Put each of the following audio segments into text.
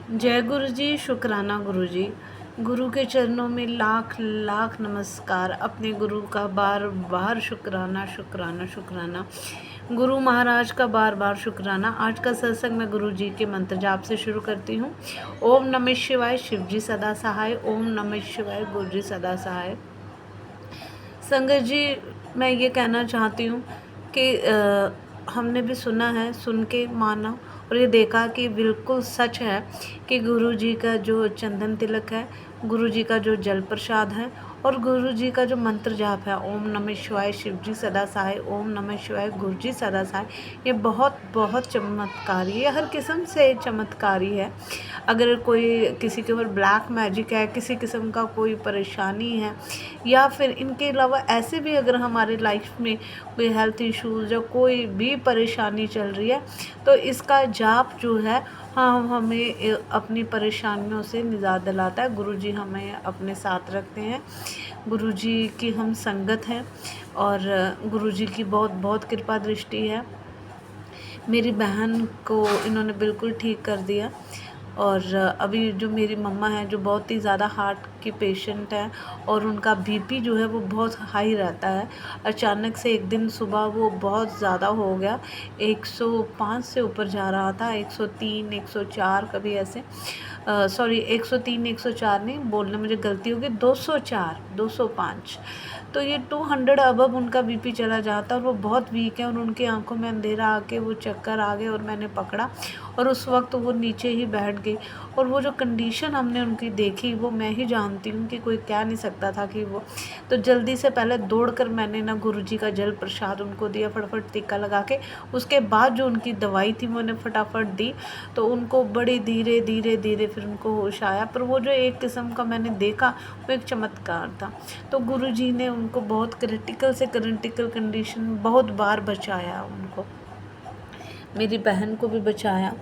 जय गुरु जी, शुक्राना गुरु जी। गुरु के चरणों में लाख लाख नमस्कार। अपने गुरु का बार बार शुक्राना शुक्राना शुक्राना। गुरु महाराज का बार बार शुक्राना। आज का सत्संग मैं गुरु जी के मंत्र जाप से शुरू करती हूँ। ओम नमः शिवाय, शिव जी सदा सहाय। ओम नमः शिवाय, गुरु जी सदा सहाय। संगत जी, मैं ये कहना चाहती हूँ कि हमने भी सुना है, सुन के माना और ये देखा कि बिल्कुल सच है कि गुरु जी का जो चंदन तिलक है, गुरु जी का जो जल प्रसाद है और गुरु जी का जो मंत्र जाप है, ओम नमः शिवाय, शिव जी सदा सहाय, ओम नमः शिवाय, गुरु जी सदा सहाय, ये बहुत बहुत चमत्कारी है, हर किस्म से चमत्कारी है। अगर कोई किसी के ऊपर ब्लैक मैजिक है, किसी किस्म का कोई परेशानी है, या फिर इनके अलावा ऐसे भी अगर हमारे लाइफ में कोई हेल्थ इश्यूज़ या कोई भी परेशानी चल रही है, तो इसका जाप जो है हमें अपनी परेशानियों से निजात दिलाता है। गुरुजी हमें अपने साथ रखते हैं, गुरुजी की हम संगत हैं और गुरुजी की बहुत बहुत कृपा दृष्टि है। मेरी बहन को इन्होंने बिल्कुल ठीक कर दिया और अभी जो मेरी मम्मा है, जो बहुत ही ज़्यादा हार्ट की पेशेंट है और उनका बीपी जो है वो बहुत हाई रहता है। अचानक से एक दिन सुबह वो बहुत ज़्यादा हो गया, 105 से ऊपर जा रहा था, 103 104 कभी ऐसे, सॉरी 103 104 नहीं, बोलने मुझे गलती होगी, 204 205। तो ये 200 अबव उनका बीपी चला जाता और वो बहुत वीक है और उनकी आंखों में अंधेरा आके वो चक्कर आ गए और मैंने पकड़ा और उस वक्त वो नीचे ही बैठ गई। और वो जो कंडीशन हमने उनकी देखी, वो मैं ही जानती हूँ कि कोई कह नहीं सकता था कि वो। तो जल्दी से पहले दौड़कर मैंने ना गुरुजी का जल प्रसाद उनको दिया, फटाफट टीका लगा के। उसके बाद जो उनकी दवाई थी वो उन्हें फटाफट दी, तो उनको बड़ी धीरे धीरे धीरे फिर उनको होश आया। पर वो जो एक किस्म का मैंने देखा, वो एक चमत्कार था। तो गुरुजी ने उनको बहुत क्रिटिकल से क्रिटिकल कंडीशन बहुत बार बचाया, उनको, मेरी बहन को भी बचाया।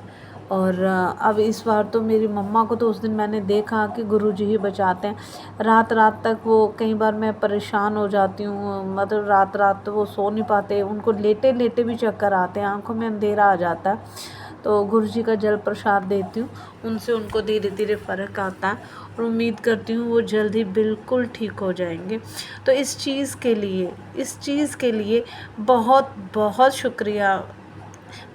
और अब इस बार तो मेरी मम्मा को तो उस दिन मैंने देखा कि गुरुजी ही बचाते हैं। रात रात तक वो, कई बार मैं परेशान हो जाती हूँ, मतलब रात रात तो वो सो नहीं पाते, उनको लेटे लेटे भी चक्कर आते हैं, आंखों में अंधेरा आ जाता है। तो गुरुजी का जल प्रसाद देती हूँ, उनसे उनको धीरे धीरे फ़र्क आता है और उम्मीद करती हूँ वो जल्द ही बिल्कुल ठीक हो जाएंगे। तो इस चीज़ के लिए बहुत बहुत शुक्रिया,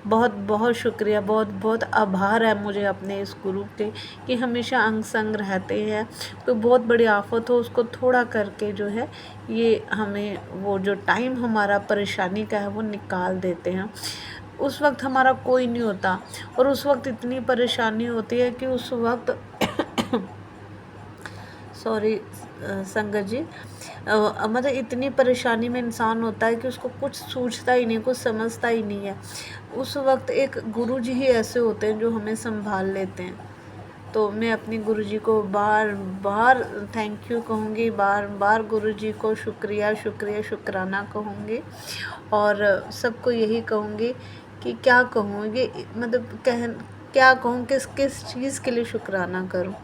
बहुत बहुत शुक्रिया, बहुत बहुत आभार है मुझे अपने इस गुरु के कि हमेशा अंग संग रहते हैं। तो बहुत बड़ी आफत हो उसको थोड़ा करके जो है ये हमें वो जो टाइम हमारा परेशानी का है वो निकाल देते हैं। उस वक्त हमारा कोई नहीं होता और उस वक्त इतनी परेशानी होती है कि उस वक्त सॉरी संगत जी, मतलब इतनी परेशानी में इंसान होता है कि उसको कुछ सूझता ही नहीं, कुछ समझता ही नहीं है। उस वक्त एक गुरुजी ही ऐसे होते हैं जो हमें संभाल लेते हैं। तो मैं अपने गुरुजी को बार बार थैंक यू कहूँगी, बार बार गुरुजी को शुक्रिया शुक्रिया शुक्राना कहूँगी और सबको यही कहूँगी कि क्या कहूँ, ये मतलब क्या कहूँ, किस किस चीज़ के लिए शुक्राना करूँ।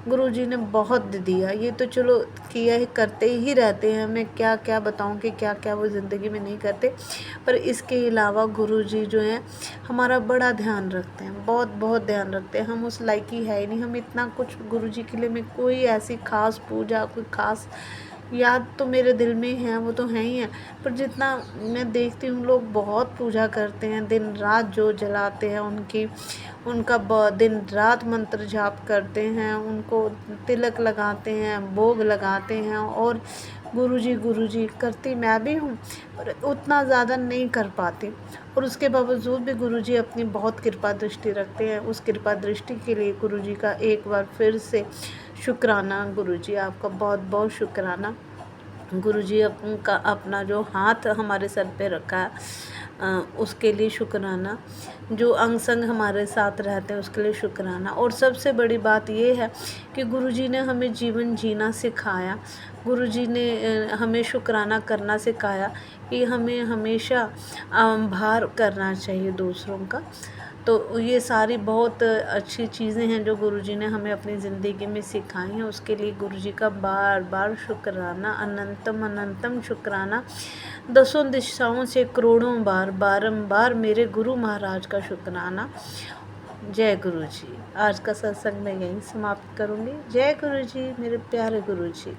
गुरुजी ने बहुत दिया, ये तो चलो किया ही, करते ही रहते हैं, मैं क्या क्या बताऊँ कि क्या क्या वो ज़िंदगी में नहीं करते। पर इसके अलावा गुरुजी जो हैं हमारा बड़ा ध्यान रखते हैं, बहुत बहुत ध्यान रखते हैं। हम उस लायक ही है ही नहीं, हम इतना कुछ गुरुजी के लिए, मैं कोई ऐसी ख़ास पूजा, कोई ख़ास याद तो मेरे दिल में है, वो तो है ही है, पर जितना मैं देखती हूँ लोग बहुत पूजा करते हैं, दिन रात जो जलाते हैं उनकी, उनका दिन रात मंत्र जाप करते हैं, उनको तिलक लगाते हैं, भोग लगाते हैं। और गुरुजी करती मैं भी हूँ, पर उतना ज़्यादा नहीं कर पाती। और उसके बावजूद भी गुरुजी अपनी बहुत कृपा दृष्टि रखते हैं। उस कृपा दृष्टि के लिए गुरुजी का एक बार फिर से शुक्राना। गुरुजी आपका बहुत बहुत शुक्राना। गुरुजी का अपना जो हाथ हमारे सर पे रखा है उसके लिए शुक्राना। जो अंग संग हमारे साथ रहते हैं उसके लिए शुक्राना। और सबसे बड़ी बात ये है कि गुरुजी ने हमें जीवन जीना सिखाया। गुरुजी ने हमें शुक्राना करना सिखाया कि हमें हमेशा आभार करना चाहिए दूसरों का। तो ये सारी बहुत अच्छी चीज़ें हैं जो गुरुजी ने हमें अपनी ज़िंदगी में सिखाई हैं। उसके लिए गुरुजी का बार बार शुक्राना, अनंतम अनंतम शुक्राना। दसों दिशाओं से करोड़ों बार बारंबार मेरे गुरु महाराज का शुक्राना। जय गुरु जी। आज का सत्संग मैं यहीं समाप्त करूँगी। जय गुरु जी, मेरे प्यारे गुरु जी।